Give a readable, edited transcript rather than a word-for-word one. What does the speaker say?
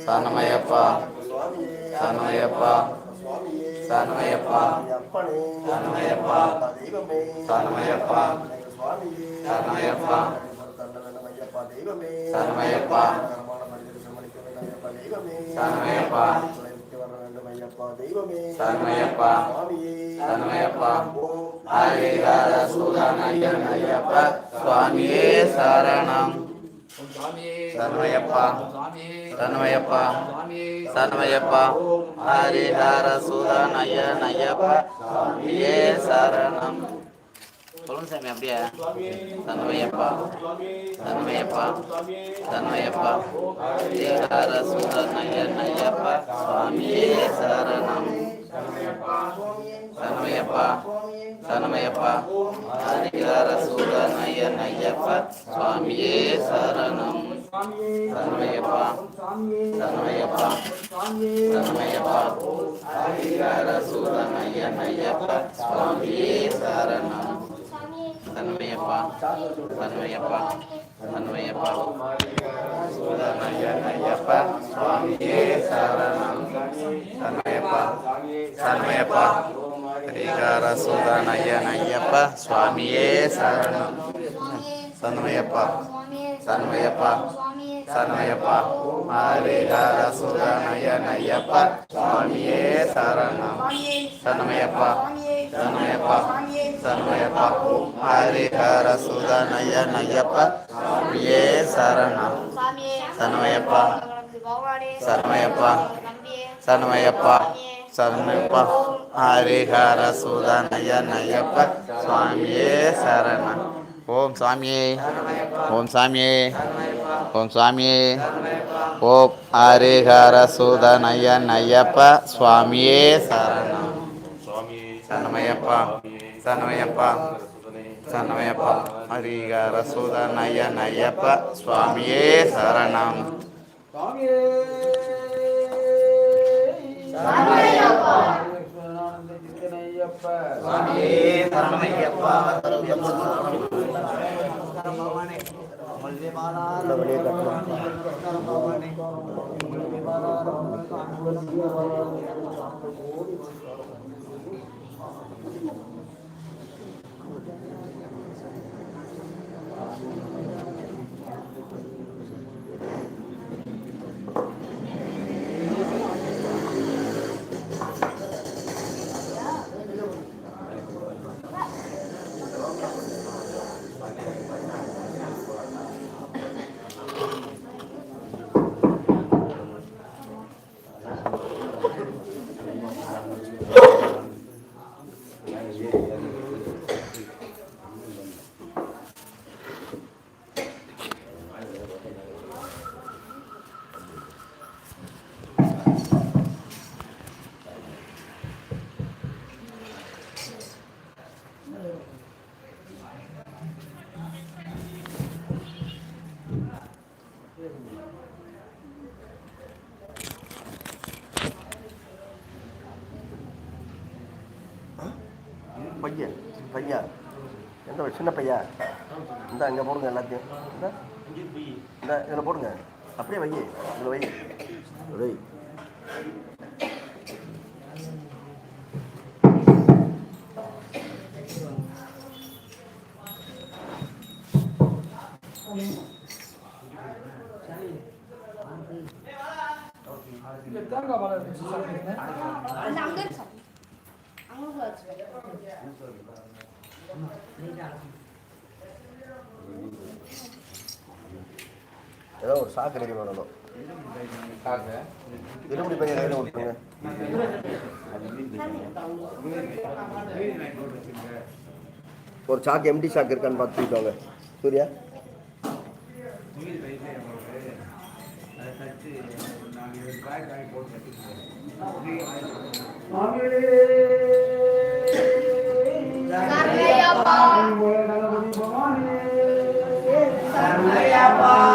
சரணமையப்பா சரணமையப்பா சரணமையப்பா சரணமையப்பா சரணமையப்பா சரணமையப்பா சரணமையப்பா சரணமையப்பா சரணமையப்பா சரணமையப்பா ஹரிஹர சுதனயன் ஐயப்ப சுவாமியே சரணம் சரணமையப்பா சரணமையப்பா சரணமையப்பா ஹரிஹர சுதனயன் ஐயப்ப சுவாமியே சரணம். சொல்லுங்க சாமி அப்படியே. சரணமையப்பா சரணமையப்பா சரணமையப்பா ஹரிஹர சுதனயன் ஐயப்ப சுவாமியே சரணம். சரணமையப்பா சரணமையப்பா ஹரிஹர சுதனயன் ஐயப்ப சுவாமியே சரணம். சரணமையப்பா சரணமையப்பா சரணமையப்பா ஹரிஹர சுதனயன் ஐயப்ப சுவாமியே சரணம். சரணமையப்பா சரணமையப்பா சரணமையப்பா சுதனயன் ஐயப்ப சுவாமியே சரணம். சரணமையப்பா சரணமையப்பா ஹரிஹர சுதனயன் ஐயப்ப சுவாமியே சரணம். சரணமையப்பா சரணமையப்பா சரணமையப்பா ஹரிஹர சுதனயன் ஐயப்ப சுவாமியே சரணம். சரணமையப்பா சரணமையப்பா சரணமையப்பா ஹரிஹர சுதனயன் ஐயப்ப சுவாமியே சரணம். சரணமையப்பா சரணமையப்பா சரணமையப்பா சரணமையப்பா ஹரிஹர சுதனயன் ஐயப்ப சுவாமியே சரணம். ஓம் சாமியே ஓம் சாமியே ஓம் சாமியே ஓம் ஹரிஹர சுதனயன் ஐயப்ப சுவாமியே சரணம். சரணமையப்பா சரணமையப்பா சரணமையப்பா ஹரிஹர சுதனயன் ஐயப்ப சுவாமியே சரணம். பையன் பையன் எந்த சின்ன பையன் இந்த இங்கே போடுங்க எல்லாத்தையும் இந்த இந்த இதில் போடுங்க அப்படியே வை இதில் வை வை ஏதோ ஒரு சாக்கு ரெடி பண்ணணும். இருமுடி பையன் கையில் விட்டுருங்க. ஒரு சாக்கு எம்டி சாக்கு இருக்கான்னு பார்த்துக்கோங்க. சூர்யா Sarnayappa